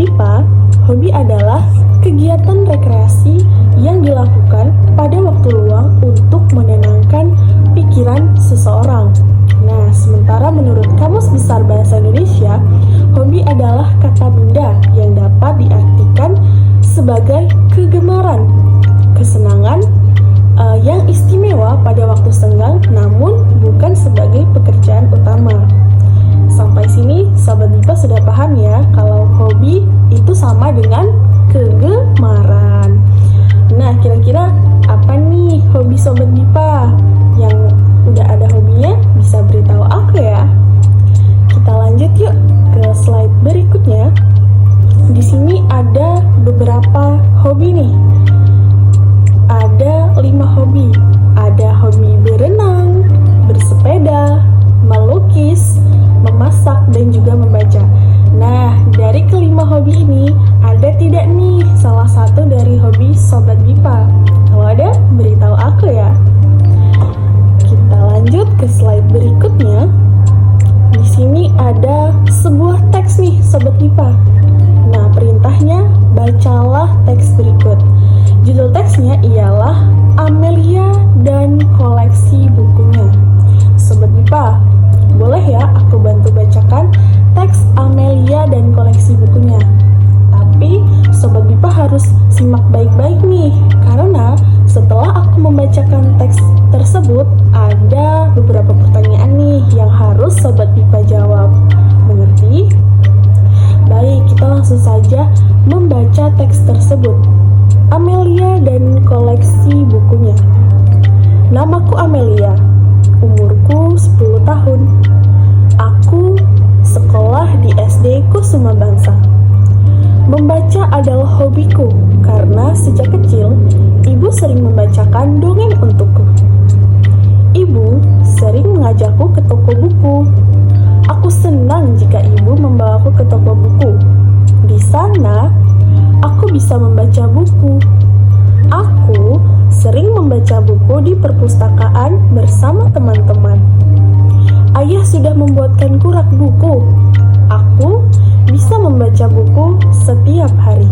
Dipa, hobi adalah kegiatan rekreasi yang dilakukan pada waktu luang untuk menenangkan pikiran seseorang. Nah, sementara menurut Kamus Besar Bahasa Indonesia, hobi adalah kata benda yang dapat diartikan sebagai kegemaran, kesenangan yang istimewa pada waktu senggang, namun bukan sebagai pekerjaan utama. Sampai sini Sobat Dipa sudah paham ya kalau hobi itu sama dengan kegemaran. Nah, kira-kira apa nih hobi Sobat Dipa? Yang udah ada hobinya bisa beritahu aku ya. Kita lanjut yuk ke slide berikutnya. Di sini ada beberapa hobi nih. Ada 5 hobi. Ada hobi berenang, bersepeda, melukis, memasak, dan juga membaca. Nah, dari kelima hobi ini, ada tidak nih salah satu dari hobi Sobat Dipa? Kalau ada, beritahu aku ya. Kita lanjut ke slide berikutnya. Di sini ada sebuah teks nih Sobat Dipa. Nah, perintahnya bacalah teks berikut. Judul teksnya ialah Amelia dan Koleksi Bukunya. Sobat Dipa, boleh ya aku bantu bacakan teks Amelia dan Koleksi Bukunya? Tapi Sobat Dipa harus simak baik-baik nih, karena setelah aku membacakan teks tersebut, ada beberapa pertanyaan nih yang harus Sobat Dipa jawab. Mengerti? Baik, kita langsung saja membaca teks tersebut. Amelia dan Koleksi Bukunya. Namaku Amelia, umurku 10 tahun. Aku sekolah di SD Kusuma Bangsa. Membaca adalah hobiku karena sejak kecil ibu sering membacakan dongeng untukku. Ibu sering mengajakku ke toko buku. Aku senang jika ibu membawaku ke toko buku. Di sana aku bisa membaca buku. Aku sering membaca buku di perpustakaan bersama teman-teman. Ayah sudah membuatkanku rak buku. Aku bisa membaca buku setiap hari.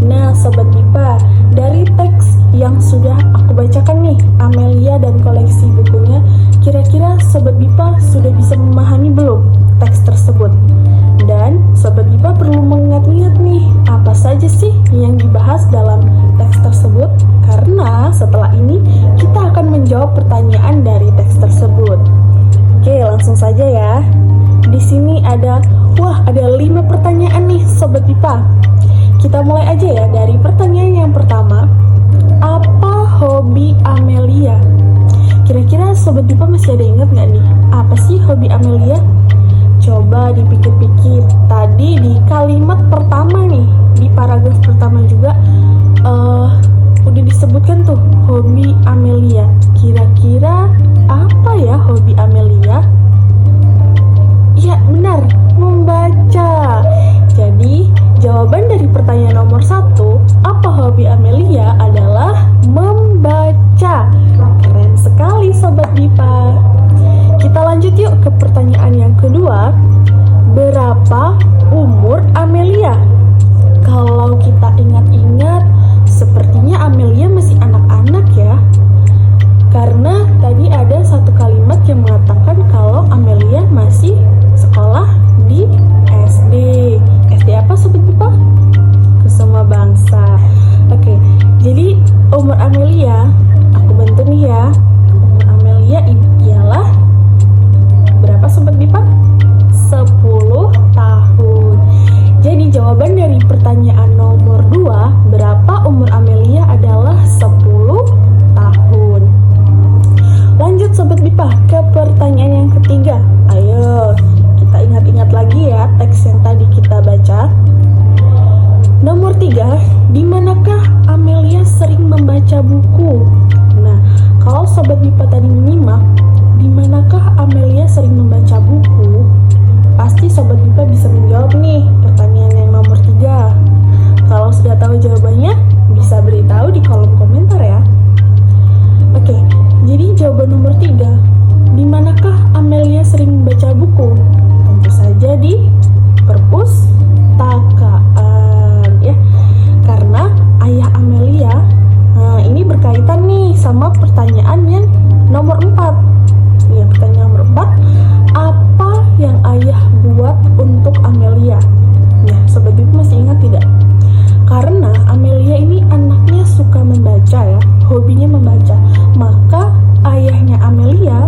Nah, Sobat Dipa, dari teks yang sudah aku bacakan nih, Amelia dan Koleksi Bukunya, kira-kira Sobat Dipa sudah bisa memahami belum teks tersebut? Dan Sobat Dipa perlu mengingat-ingat nih, apa saja sih yang dibahas dalam teks tersebut? Karena setelah ini kita akan menjawab pertanyaan dari teks tersebut. Oke, langsung saja ya. Di sini ada 5 pertanyaan nih Sobat Dipa. Kita mulai aja ya dari pertanyaan yang pertama. Apa hobi Amelia? Kira-kira Sobat Dipa masih ada ingat nggak nih? Apa sih hobi Amelia? Coba dipikir-pikir. Tadi di kalimat pertama nih, di paragraf pertama juga udah disebutkan tuh hobi Amelia. Kira-kira apa ya hobi Amelia? Ya benar, membaca. Jadi jawaban dari pertanyaan nomor 1, apa hobi Amelia, adalah membaca. Keren sekali Sobat Dipa. Kita lanjut yuk ke pertanyaan yang kedua. Berapa umur Amelia? Kalau kita ingat-ingat, sepertinya Amelia masih anak-anak ya. Karena tadi ada satu kalimat yang mengatakan kalau Amelia masih sekolah di SD. SD apa Sobat Dipa? Kusuma Bangsa. Oke, jadi umur Amelia, aku bantu nih ya. Umur Amelia ialah berapa Sobat Dipa? 10 tahun. Jadi jawaban dari pertanyaan nomor 2, berapa umur Amelia, adalah 10 tahun. Lanjut Sobat Dipa ke pertanyaan yang ketiga. Ayo, kita ingat-ingat lagi ya teks yang tadi kita baca. Nomor 3, di manakah Amelia sering membaca buku? Nah, kalau Sobat Dipa tadi menyimak, di manakah Amelia sering membaca buku? Pasti Sobat Dipa bisa menjawab nih pertanyaan yang nomor 3. hobinya membaca. Maka ayahnya Amelia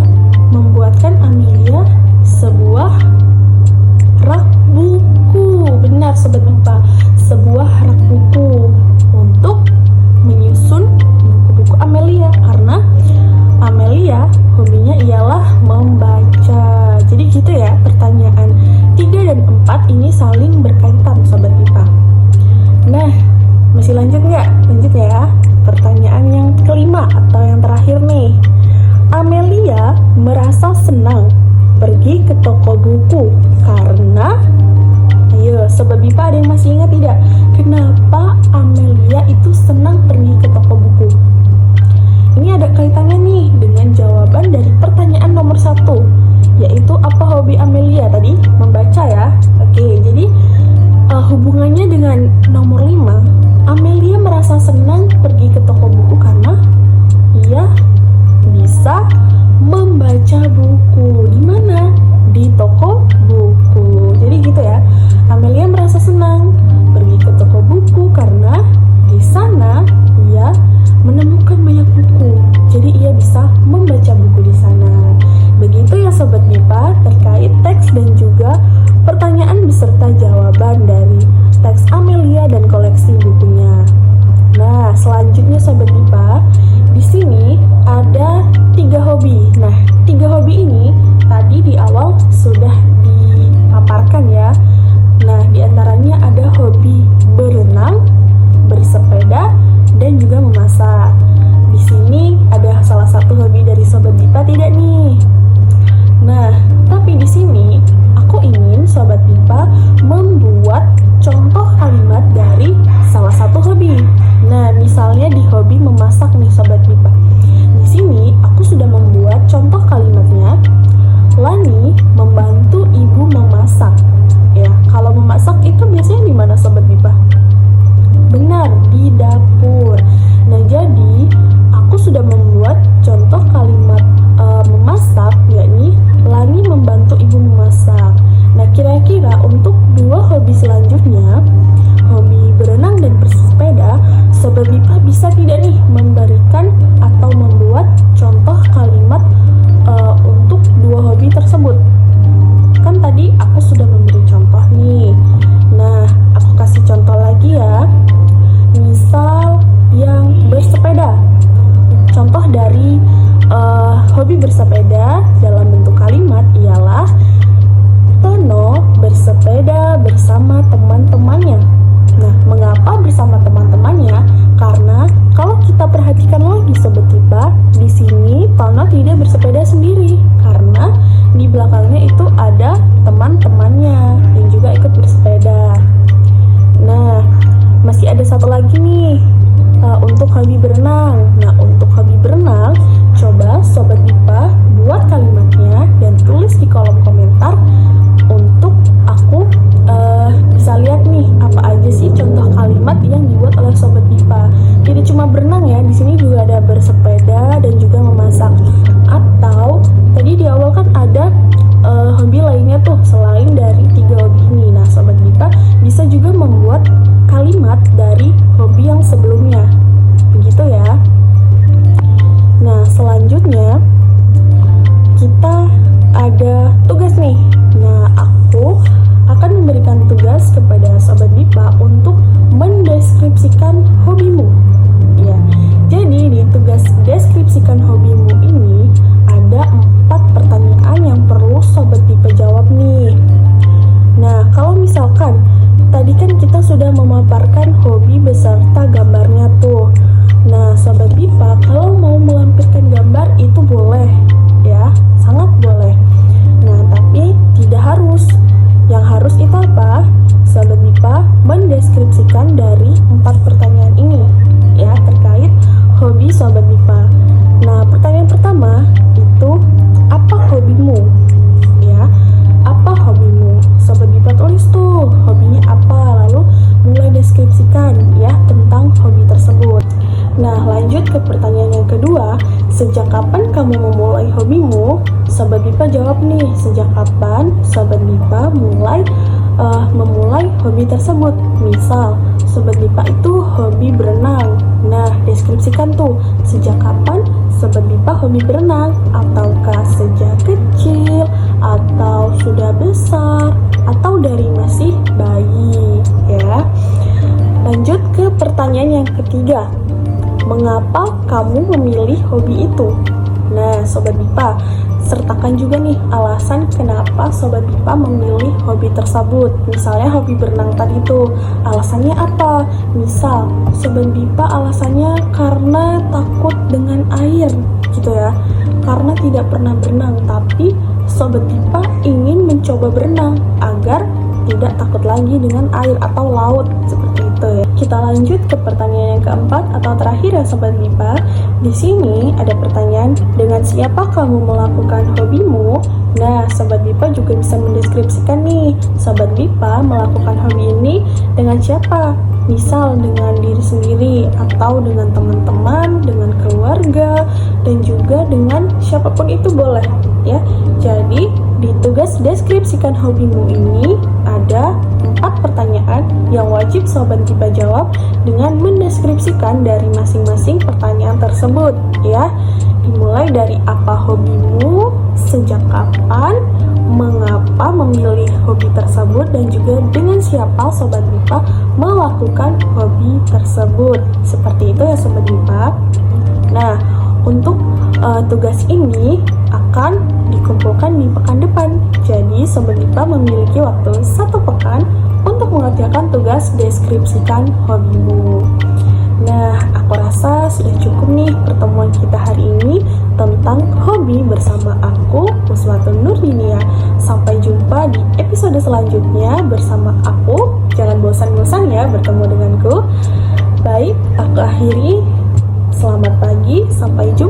membuatkan Amelia sebuah rak buku. Benar Sobat MIPA, sebuah rak buku untuk menyusun buku-buku Amelia, karena Amelia hobinya ialah membaca. Jadi gitu ya, pertanyaan 3 dan 4 ini saling berkaitan Sobat MIPA. Nah, masih lanjut nggak? Lanjut ya. Pertanyaan yang kelima atau yang terakhir nih. Amelia merasa senang pergi ke toko buku karena, ayo Sobat MIPA, ada yang masih ingat tidak? Kenapa Amelia itu senang pergi ke toko buku? Ini ada kaitannya nih dengan jawaban dari pertanyaan nomor 1, yaitu apa hobi Amelia tadi? Membaca ya. Oke, jadi hubungannya dengan nomor 5, Amelia merasa senang pergi ke toko buku karena ia bisa membaca buku. Di mana? Di toko buku. Jadi gitu ya. Amelia merasa senang pergi ke toko buku karena di sana ia menemukan banyak buku. Jadi ia bisa membaca buku di sana. Begitu ya Sobat MIPA terkait teks dan juga pertanyaan beserta jawaban dari teks Amelia dan koleksi bukunya. Nah, selanjutnya Sobat MIPA, di sini ada 3 hobi. Nah, 3 hobi ini tadi di awal sudah dipaparkan ya. Nah, diantaranya ada hobi berenang, bersepeda, dan juga memasak. Di sini ada salah satu hobi dari Sobat MIPA tidak nih? Nah, tapi di sini aku ingin Sobat MIPA membuat contoh kalimat dari salah satu hobi. Nah, misalnya di hobi memasak nih Sobat MIPA. Di sini aku sudah membuat contoh kalimatnya. Lani membantu ibu memasak. Ya, kalau memasak itu biasanya di mana Sobat MIPA? Benar, di dapur. Nah, jadi aku sudah membuat contoh kalimat memasak, yakni Lani membantu ibu memasak. Nah, kira-kira untuk 2 hobi selanjutnya, hobi berenang dan bersepeda, Sobat MIPA bisa tidak nih memberikan atau membuat contoh kalimat untuk 2 hobi tersebut? Kan tadi aku sudah memberi contoh nih. Nah, aku kasih contoh lagi ya. Misal yang bersepeda. Contoh dari hobi bersepeda dalam bentuk kalimat ialah Tono bersepeda bersama teman-temannya. Nah, mengapa bersama teman-temannya? Karena kalau kita perhatikan lagi Sobat MIPA, di sini Tono tidak bersepeda sendiri karena di belakangnya itu ada teman-temannya yang juga ikut bersepeda. Nah, masih ada satu lagi nih untuk hobi berenang. Nah, untuk hobi berenang, coba Sobat MIPA buat kalimatnya dan tulis di kolom komentar untuk aku bisa lihat nih apa aja sih contoh kalimat yang dibuat oleh Sobat MIPA. Tidak cuma berenang ya, di sini juga ada bersepeda dan juga memasak. Atau tadi di awal kan ada hobi lainnya tuh selain dari 3 hobi ini. Nah, Sobat MIPA bisa juga membuat kalimat dari hobi yang sebelumnya. Begitu ya. Nah, selanjutnya kita ada tugas nih. Nah, aku akan memberikan tugas kepada Sobat MIPA untuk mendeskripsikan hobimu. Ya, jadi di tugas deskripsikan hobimu ini ada 4 pertanyaan yang perlu Sobat MIPA jawab nih. Nah, kalau misalkan tadi kan kita sudah memaparkan hobi beserta gambarnya tuh. Nah, Sobat MIPA kalau mau melampirkan gambar itu boleh ya, sangat boleh. Nah, tapi tidak harus. Yang harus itu apa? Sobat MIPA mendeskripsikan dari 4 pertanyaan ini ya, terkait hobi Sobat MIPA. Nah, pertanyaan pertama itu apa hobimu? Ya, apa hobimu? Sobat MIPA tulis tuh hobinya apa, lalu mulai deskripsikan ya tentang hobi tersebut. Nah, lanjut ke pertanyaan yang kedua. Sejak kapan kamu memulai hobimu? Sobat MIPA jawab nih, sejak kapan Sobat MIPA memulai hobi tersebut. Misal, Sobat Bipa itu hobi berenang. Nah, deskripsikan tuh, sejak kapan Sobat Bipa hobi berenang? Ataukah sejak kecil, atau sudah besar, atau dari masih bayi, ya. Lanjut ke pertanyaan yang ketiga. Mengapa kamu memilih hobi itu? Nah, Sobat Bipa, sertakan juga nih alasan kenapa Sobat Bipa memilih hobi tersebut. Misalnya hobi berenang tadi itu, alasannya apa? Misal, Sobat Bipa alasannya karena takut dengan air, gitu ya. Karena tidak pernah berenang, tapi Sobat Bipa ingin mencoba berenang agar tidak takut lagi dengan air atau laut, seperti itu ya. Kita lanjut ke pertanyaan yang keempat atau terakhir ya Sobat Bipa. Di sini ada pertanyaan, dengan siapa kamu melakukan hobimu? Nah, Sobat Bipa juga bisa mendeskripsikan nih, Sobat Bipa melakukan hobi ini dengan siapa? Misal dengan diri sendiri, atau dengan teman-teman, dengan keluarga, dan juga dengan siapapun itu boleh ya. Jadi di tugas deskripsikan hobimu ini ada 4 pertanyaan yang wajib Sobat Bipa jawab dengan mendeskripsikan dari masing-masing pertanyaan tersebut ya. Dimulai dari apa hobimu, sejak kapan, mengapa memilih hobi tersebut, dan juga dengan siapa Sobat Bipa melakukan hobi tersebut. Seperti itu ya Sobat Bipa. Nah, untuk tugas ini akan dikumpulkan di pekan depan. Jadi Sobat Bipa memiliki waktu 1 pekan untuk mengerjakan tugas deskripsikan hobimu. Nah, aku rasa sudah cukup nih pertemuan kita hari ini tentang hobi bersama aku, Uswatun Nurdinia. Sampai jumpa di episode selanjutnya bersama aku. Jangan bosan-bosan ya bertemu denganku. Baik, aku akhiri. Selamat pagi, sampai jumpa.